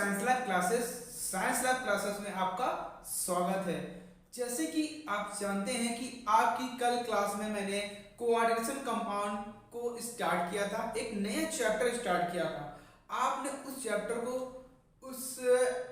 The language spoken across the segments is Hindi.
साइंस लैब क्लासेस में आपका स्वागत है। जैसे कि आप जानते हैं कि आपकी कल क्लास में मैंने कोऑर्डिनेशन कंपाउंड को स्टार्ट किया था, एक नया चैप्टर स्टार्ट किया था। आपने उस चैप्टर को उस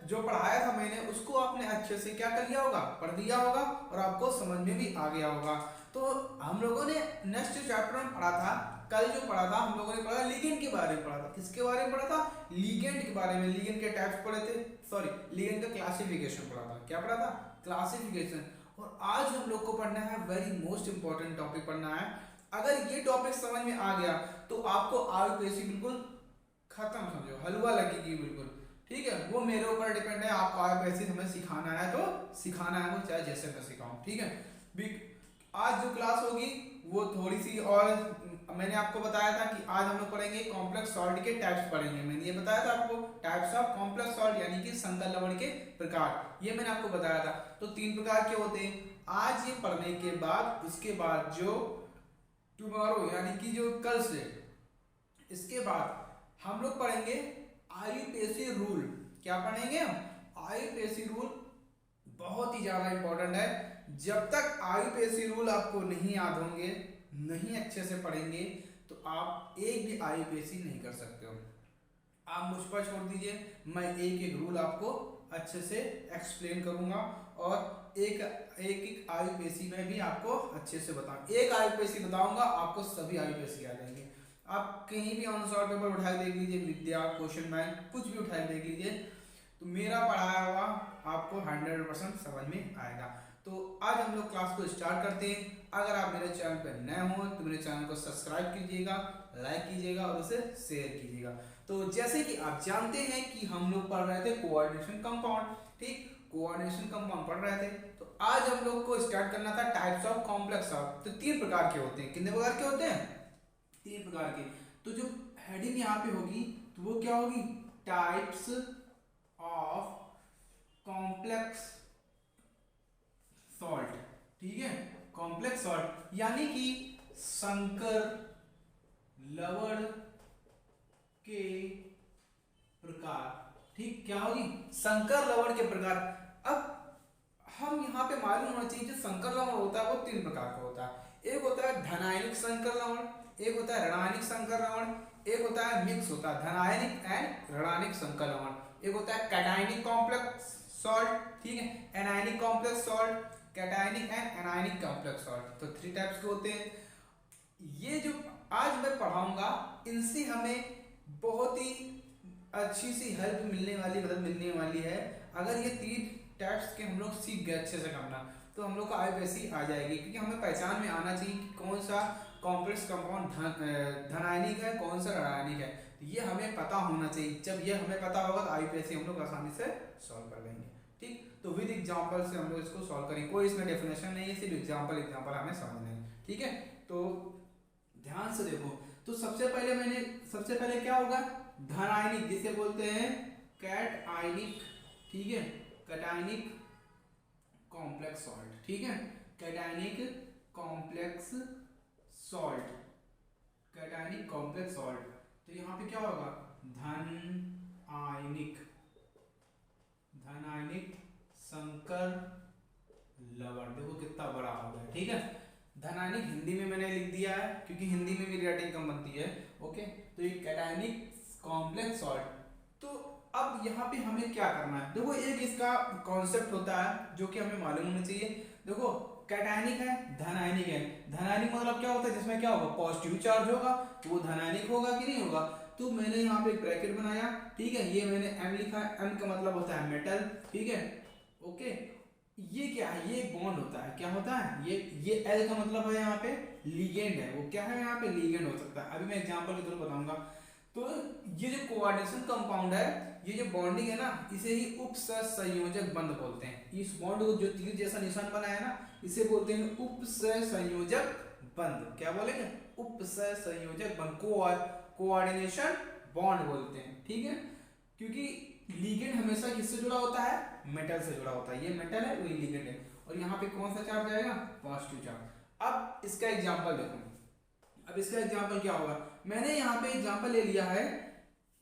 जो पढ़ाया था मैंने उसको आपने अच्छे से क्या कर लिया होगा, पढ़ लिया होगा और आपको समझ में भी आ गया होगा। तो हम लोगों ने नेक्स्ट चैप्टर में पढ़ा था, कल जो पढ़ा था हम लोगों ने पढ़ा लिगेंड के बारे में पढ़ा था। किसके बारे में पढ़ा था? लिगेंड के बारे में। लिगेंड के टाइप्स पढ़े थे, सॉरी लिगेंड का क्लासिफिकेशन पढ़ा था। क्या पढ़ा था? क्लासिफिकेशन। और आज हम लोग को पढ़ना है वेरी मोस्ट इंपॉर्टेंट टॉपिक पढ़ना है। अगर ये टॉपिक समझ में आ गया तो आपको आयुर्वेद बिल्कुल खत्म, समझो हलवा लगेगी बिल्कुल। ठीक है, वो मेरे ऊपर डिपेंड है, आपको आयुर्वेद हमें सिखाना है तो सिखाना है, वो चाहे जैसे मैं सिखाऊं। ठीक है, आज जो क्लास होगी वो थोड़ी सी, और मैंने आपको बताया था कि आज हम लोग पढ़ेंगे कॉम्प्लेक्स सॉल्ट के टाइप्स पढ़ेंगे। मैंने ये बताया था आपको, टाइप्स ऑफ कॉम्प्लेक्स सॉल्ट यानी कि संकर लवण के प्रकार, ये मैंने आपको बताया था। तो 3 प्रकार के होते हैं। आज ये पढ़ने के बाद इसके बाद जो टुमारो यानी कि जो कल से, इसके बाद हम लोग पढ़ेंगे आईयूपीएसी रूल। क्या पढ़ेंगे हम? आईयूपीएसी रूल बहुत ही ज्यादा इंपॉर्टेंट है। जब तक आईयूपीएसी रूल आपको नहीं याद होंगे, नहीं अच्छे से पढ़ेंगे, तो आप एक भी आईयूपीएसी नहीं कर सकते हो। आप मुझ पर छोड़ दीजिए, मैं एक एक रूल आपको अच्छे से एक्सप्लेन करूंगा और एक एक आईयूपीएसी में भी आपको अच्छे से बताऊंगा। एक आईयूपीएसी बताऊंगा, आपको सभी आईयूपीएसी आ जाएंगे। आप कहीं भी आंसर पेपर उठाए देख लीजिए, विद्या, क्वेश्चन बैंक, कुछ भी उठाए देख लीजिए, तो मेरा पढ़ाया हुआ आपको 100% समझ में आएगा। तो आज हम लोग क्लास को स्टार्ट करते हैं। अगर आप मेरे चैनल पर नए हो तो मेरे चैनल को सब्सक्राइब कीजिएगा, लाइक कीजिएगा और उसे शेयर कीजिएगा। तो जैसे कि आप जानते हैं कि हम लोग पढ़ रहे थे कोऑर्डिनेशन कंपाउंड। ठीक, कोऑर्डिनेशन कंपाउंड पढ़ रहे थे। तो आज हम लोग को स्टार्ट करना था टाइप्स ऑफ कॉम्प्लेक्स सॉल्ट। तो 3 प्रकार के होते हैं। कितने प्रकार के होते हैं? 3 प्रकार के। तो जो हेडिंग यहाँ पे होगी तो वो क्या होगी? Types of complex salt. ठीक है, कॉम्प्लेक्स सॉल्ट यानी कि संकर लवण के प्रकार। ठीक, क्या होगी? संकर लवण के प्रकार। अब हम यहाँ पे मालूम होना चाहिए, जो संकर लवण होता है वो 3 प्रकार का होता है। एक होता है धनायनिक संकर लवण, एक होता है ऋणायनिक संकर लवण, एक होता है मिक्स होता है धनायनिक एंड ऋणायनिक संकर लवण, एक होता है कैटायनिक कॉम्प्लेक्स सॉल्ट। ठीक है, anionic complex salt, cationic and anionic complex salt. तो 3 टाइप्स के होते हैं। ये जो आज मैं पढ़ाऊंगा इनसे हमें बहुत ही अच्छी सी हेल्प मिलने वाली, मदद मिलने वाली है। अगर ये 3 टाइप्स के हम लोग सीख गए अच्छे से करना, तो हम लोग को आईयूपीएसी आ जाएगी। क्योंकि हमें पहचान में आना चाहिए कि कौन सा कॉम्प्लेक्स कंपाउंड धनायनिक है, कौन सा ऋणायनिक है। तो ये हमें पता होना चाहिए। जब ये हमें पता होगा तो आईयूपीएसी हम लोग आसानी से सॉल्व कर लेंगे। ठीक, तो विद एग्जांपल से हम लोग इसको सॉल्व करेंगे। कोई इसमें डेफिनेशन नहीं है, सिर्फ एग्जांपल हमें समझना है। ठीक है, तो ध्यान से देखो। तो सबसे पहले क्या होगा? धनायनिक, जिसे बोलते हैं कैटायनिक। ठीक है, कैटायनिक कॉम्प्लेक्स सॉल्ट। ठीक है, cationic complex salt, cationic complex salt. तो यहाँ पे क्या होगा? धनायनिक संकर लवण। देखो कितना बड़ा हो गया। ठीक है, धनायनिक हिंदी में मैंने लिख दिया है क्योंकि हिंदी में भी राइटिंग कम बनती है। ओके, तो ये कैटायनिक कॉम्प्लेक्स सॉल्ट। तो अब यहाँ पे हमें क्या करना है? देखो एक इसका कॉन्सेप्ट होता है जो कि हमें मालूम होना चाहिए। देखो कैटायनिक है, धनायनिक है। धनायनिक मतलब क्या होता है? जिसमें क्या होगा? पॉजिटिव चार्ज होगा, तो वो धनायनिक होगा कि नहीं होगा? तो मैंने यहाँ पे एक ब्रैकेट बनाया। ठीक है, ये मैंने M लिखा है। M का मतलब होता है मेटल। ठीक है, ओके। ये क्या है? ये बॉन्ड होता है। क्या होता है? ये L का मतलब है यहाँ पे लिगेंड है। वो क्या है? यहाँ पे लिगेंड हो सकता है। अभी मैं एग्जांपल के थ्रू बताऊंगा। तो ये जो कोऑर्डिनेशन कंपाउंड है, ये जो बॉन्डिंग है ना, इसे ही उपसंयोजक बंध बोलते हैं। इस बॉन्ड को जो तीर जैसा निशान बना है ना, इसे बोलते हैं उपसंयोजक बंध। क्या बोलेंगे? उपसंयोजक बंध, कोऑर्डिनेशन बॉन्ड बोलते हैं। ठीक है, क्योंकि लिगेंड हमेशा किससे जुड़ा होता है? मेटल से जुड़ा होता है। ये मेटल है, वही लिगेंड है। और यहाँ पे कौन सा चार्ज आएगा? Positive charge. अब इसका एग्जांपल देखो। अब इसका एग्जांपल क्या होगा? मैंने यहाँ पे एग्जांपल ले लिया है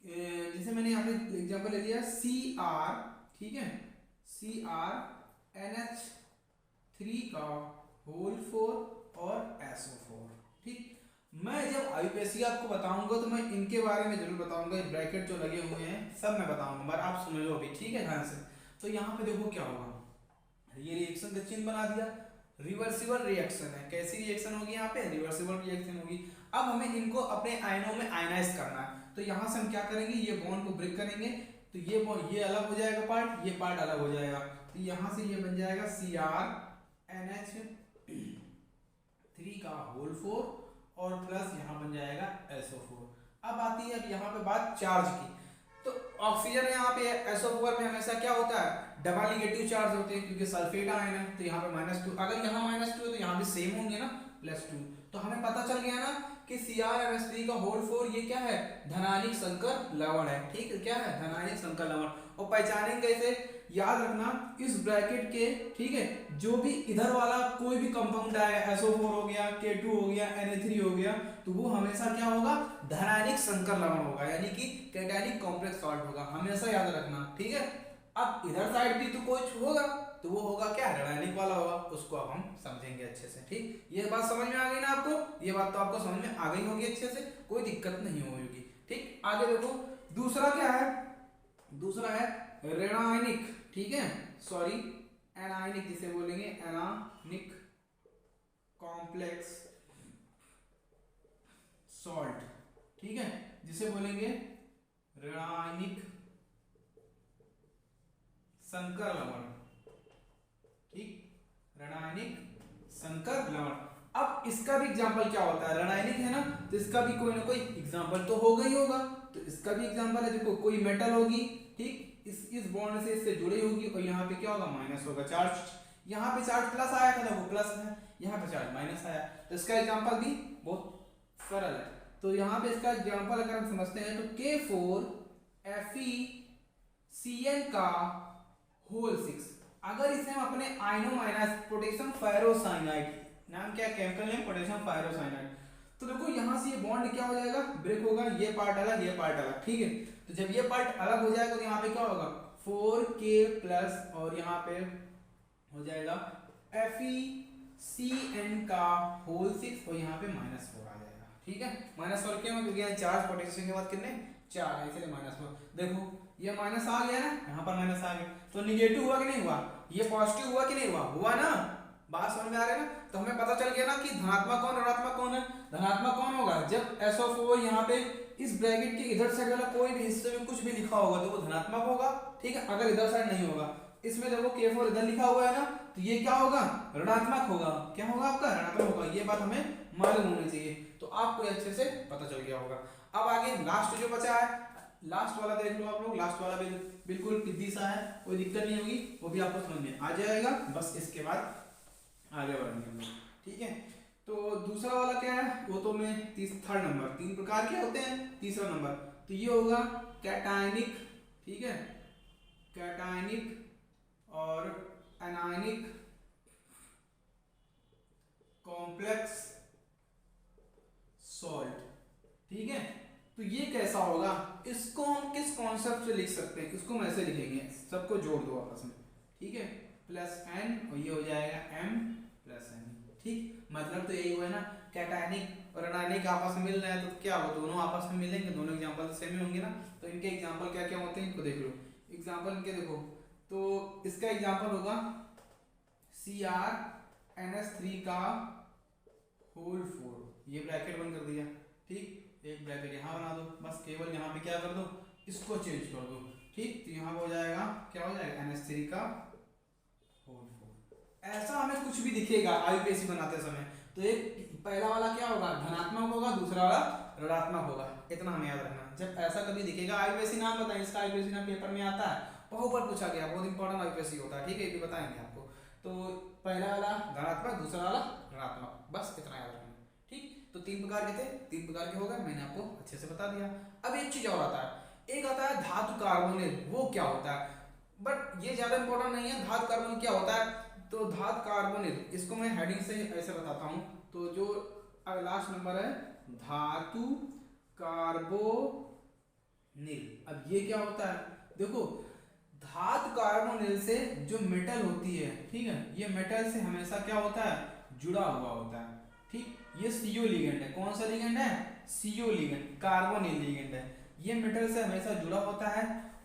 जैसे मैंने यहाँ पे एग्जांपल ले लिया Cr, ठीक है, CrNH3 का होल 4 और SO4, ठीक। मैं जब आईयूपीएसी आपको बताऊंगा तो मैं इनके बारे में जरूर बताऊंगा, ब्रैकेट जो लगे हुए हैं सब मैं बताऊंगा, पर आप सुन लो अभी, ठीक है, ध्यान से। तो यहाँ पे देखो क्या होगा, ये रिएक्शन का चिन्ह बना दिया, रिवर्सिबल रिएक्शन है। कैसी रिएक्शन होगी यहाँ पे, रिवर्सिबल रिएक्शन होगी। अब हमें इनको अपने आयनों में आयनाइज करना है, तो यहाँ से हम क्या करेंगे, ये बॉन्ड को ब्रेक करेंगे, तो ये बॉन्ड, ये अलग हो जाएगा पार्ट, ये पार्ट अलग हो जाएगा, तो यहाँ से ये बन जाएगा CrNH3 का होल 4 और प्लस यहाँ बन जाएगा SO4। अब आती है अब यहाँ पे बात चार्ज की, तो ऑक्सीजन यहाँ पे SO4 में हमेशा क्या होता है, डबल निगेटिव चार्ज होते हैं, क्योंकि सल्फेट आयन है, तो यहाँ पे -2, अगर यहाँ -2 है तो यहाँ भी सेम होंगे ना, +2। तो हमें पता चल गया ना कि CrNH3 का होल 4 ये क्या है, धनानिक संकर लवण है, ठीक है, क्या है, धनानिक संकर लवण। और पहचानेंगे कैसे, याद रखना इस ब्रैकेट के, ठीक है, जो भी इधर वाला कोई भी कंपाउंड आएगा, SO4 हो गया, K2 हो गया, Na3 हो गया, तो वो हमेशा क्या होगा, धनानिक संकर लवण होगा, यानी कि कैटायनिक कॉम्प्लेक्स सॉल्ट होगा, हमेशा याद रखना, ठीक है। अब इधर साइड भी तो कुछ होगा, तो वो होगा क्या, ऋणायनिक वाला होगा, उसको अब हम समझेंगे अच्छे से, ठीक। ये बात समझ में आ गई ना आपको, ये बात तो आपको समझ में आ गई होगी अच्छे से, कोई दिक्कत नहीं होगी, ठीक। आगे देखो दूसरा क्या है, दूसरा है ऋणायनिक, ठीक है, सॉरी एनायनिक जिसे बोलेंगे, एनायनिक कॉम्प्लेक्स सॉल्ट, ठीक है, जिसे बोलेंगे ऋणायनिक संकर लवण, ठीक, ऋणायनिक संकर लवण। अब इसका भी एग्जांपल क्या होता है, ऋणायनिक है ना, तो इसका भी कोई ना कोई एग्जांपल तो होगा ही होगा, तो इसका भी एग्जांपल है, देखो कोई मेटल होगी, ठीक, इस बॉन्ड से इससे जुड़ी होगी, और यहाँ पे क्या होगा, माइनस होगा चार्ज, यहाँ पे चार्ज प्लस आया था, देखो प्लस है, यहाँ पे चार्ज माइनस आया, तो इसका एग्जांपल भी बहुत सरल है। तो यहाँ पे इसका एग्जांपल अगर हम समझते हैं तो K4FeCN का होल 6, अगर इसे हम अपने आयनो माइनस पोटेशियम फेरोसाइनाइड, नाम क्या, केमिकल नेम पोटेशियम फेरोसाइनाइड, तो देखो यहाँ से ये बॉन्ड क्या हो जाएगा, ब्रेक होगा, ये पार्ट अलग, ये पार्ट अलग, ठीक है। तो जब ये पार्ट अलग हो जाएगा तो यहाँ पे क्या होगा, 4K प्लस, और यहाँ पे हो जाएगा FeCN का होल 6, और यहाँ पे -4 आ जाएगा, ठीक है। -4 क्यों, क्योंकि यहाँ चार्ज पोटेशियम के बाद कितने, 4 है, इसलिए -4। देखो ये माइनस आ गया ना, यहाँ पर माइनस आ गया, तो निगेटिव हुआ कि नहीं हुआ, ये पॉजिटिव हुआ कि नहीं हुआ, हुआ ना, बात समझ में आ रही है ना। तो हमें पता चल गया ना कि धनात्मक कौन, ऋणात्मक कौन है। धनात्मक कौन होगा, जब SO4 यहाँ पे इस ब्रैकेट के इधर साइड वाला कोई भी हिस्से में कुछ भी लिखा होगा तो वो धनात्मक होगा, ठीक है। अगर इधर साइड नहीं होगा, इसमें देखो K4 इधर लिखा हुआ है ना, तो ये क्या होगा, ऋणात्मक होगा, क्या होगा आपका, ऋणात्मक होगा, ये बात हमें मालूम होनी चाहिए, तो आपको अच्छे से पता चल गया होगा। अब आगे लास्ट जो बचा है, लास्ट वाला देख लो आप लोग, लास्ट वाला भी बिल्कुल सीधी सा है, कोई दिक्कत नहीं होगी, वो भी आपको समझ में आ जाएगा, बस इसके बाद आगे बढ़ेंगे हम लोग, ठीक है। तो दूसरा वाला क्या है, वो तो मैं थर्ड नंबर, 3 प्रकार के होते हैं, तीसरा नंबर तो ये होगा कैटायनिक, ठीक है, कैटायनिक और एनायनिक कॉम्प्लेक्स सॉल्ट, ठीक है। तो ये कैसा होगा, इसको हम किस कॉन्सेप्ट से लिख सकते हैं, इसको हम ऐसे लिखेंगे, सबको जोड़ दो आपस में, ठीक है, +n, और ये हो जाएगा m+n, ठीक। मतलब तो यही हुआ है ना, कैटायनिक और एनायनिक आपस में मिल रहे हैं, तो क्या होगा, दोनों आपस में मिलेंगे, दोनों एग्जांपल तो सेम ही होंगे ना। तो इनके एग्जांपल क्या क्या होते हैं, इनको देख लो, एग्जांपल इनके देखो, तो इसका एग्जांपल होगा CrNH3 का होल 4, ये ब्रैकेट बंद कर दिया, ठीक, एक ब्रैकेट यहाँ बना दो, बस केवल यहाँ पे क्या कर दो, इसको चेंज कर दो, ठीक। तो यहाँ हो जाएगा, क्या हो जाएगा, NH3 का होल 4। ऐसा हमें कुछ भी दिखेगा आईयूपीएसी बनाते समय, तो एक पहला वाला क्या होगा, धनात्मक होगा, दूसरा वाला ऋणात्मक होगा, इतना हमें याद रखना। जब ऐसा कभी दिखेगा, आईयूपीएसी नाम बताएं, इसका आईयूपीएसी नाम पेपर में आता है, बहुत बार पूछा गया, बहुत इंपॉर्टेंट आईयूपीएसी होता है, ठीक है, ये भी बताएंगे आपको। तो पहला वाला धनात्मक, दूसरा वाला ऋणात्मक, बस इतना याद रखना, ठीक। तो 3 प्रकार के थे, 3 प्रकार के हो गए, मैंने आपको अच्छे से बता दिया। अब एक चीज और आता है, एक आता है धातु कार्बोनिल, वो क्या होता है, बट ये ज्यादा इंपॉर्टेंट नहीं है। धातु कार्बोनिल क्या होता है, तो धातु कार्बोनिल, इसको मैं हेडिंग से ऐसे बताता हूं, तो जो लास्ट नंबर है, धातु कार्बोनिल, नील। अब ये क्या होता है, देखो धातु कार्बोनिल से जो मेटल होती है, ठीक है, ये मेटल से हमेशा क्या होता है, जुड़ा हुआ होता है। ठीक, ये सीओ लिगेंड है। कौन सा लिगेंड है, सीओ लिगेंड, कार्बोनिल लिगेंड है। ये मेटल से हमेशा जुड़ा होता है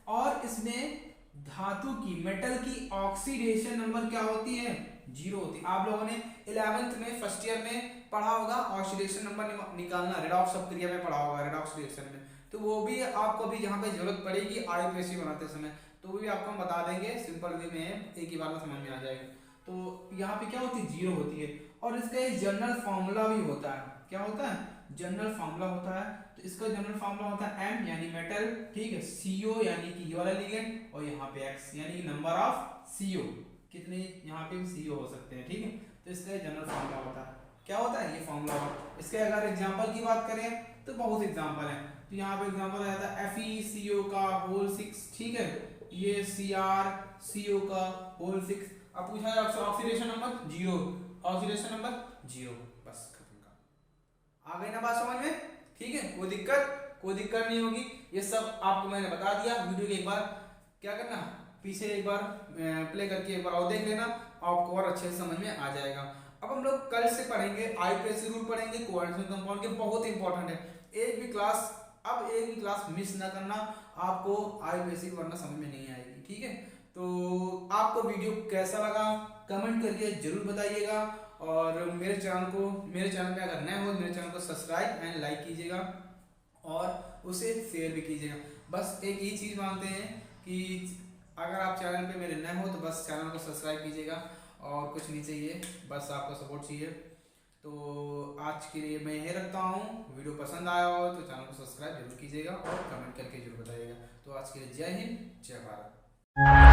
और इसमें धातु की, मेटल की ऑक्सीडेशन नंबर क्या होती है, 0 होती है। आप लोगों ने 11th में फर्स्ट ईयर में पढ़ा होगा ऑक्सीडेशन नंबर निकालना, रेडॉक्स अपक्रिया में पढ़ा होगा, रेडॉक्स रिएक्शन में। तो वो भी आपको भी यहाँ पे जरूरत पड़ेगी आईयूपीएसी बनाते समय, तो वो भी आपको हम बता देंगे, सिंपल वे में एक ही बार में समझ में आ जाएगा। तो यहाँ पे क्या होती है, 0 होती है। और इसका एक जनरल फॉर्मूला भी होता है, क्या होता है, जनरल फॉर्मूला होता है। तो इसका जनरल फॉर्मूला होता है M यानी मेटल, ठीक है, CO यानी कि ये वाला लिगेंड, और यहाँ पे X यानी कि नंबर ऑफ CO, कितने यहाँ पे भी CO हो सकते हैं, ठीक है। तो इसका जनरल फॉर्मूला होता है, क्या होता है, ये फॉर्मूला होता है। इसके अगर एग्जांपल की बात करें तो बहुत एग्जांपल है। तो यहाँ पे एग्जांपल आ जाता है FeCO का होल 6, ठीक है, ये CrCO का होल 6। अब पूछा है ऑक्सीडेशन नंबर 0, ऑक्सीडेशन नंबर 0, बस खत्म का। आ गई ना बात समझ में, ठीक है, कोई दिक्कत नहीं होगी। ये सब आपको मैंने बता दिया। वीडियो के एक बार क्या करना, पीछे एक बार प्ले करके एक बार और देख लेना, आपको और अच्छे से समझ में आ जाएगा। अब हम लोग कल से पढ़ेंगे आईयूपीएसी रूल पढ़ेंगे, कोऑर्डिनेशन कंपाउंड के, बहुत इंपॉर्टेंट है। एक भी क्लास मिस ना करना, आपको आईयूपीएसी वरना समझ में नहीं आएगी, ठीक है। तो आपको वीडियो कैसा लगा कमेंट करके जरूर बताइएगा, और मेरे चैनल पे अगर नए हो मेरे चैनल को सब्सक्राइब एंड लाइक कीजिएगा और उसे शेयर भी कीजिएगा। बस एक ही चीज़ मांगते हैं कि अगर आप चैनल पे मेरे नए हो तो बस चैनल को सब्सक्राइब कीजिएगा, और कुछ नहीं चाहिए, बस आपका सपोर्ट चाहिए। तो आज के लिए मैं यही रखता हूँ। वीडियो पसंद आया हो तो चैनल को सब्सक्राइब जरूर कीजिएगा और कमेंट करके जरूर बताइएगा। तो आज के लिए जय हिंद, जय भारत।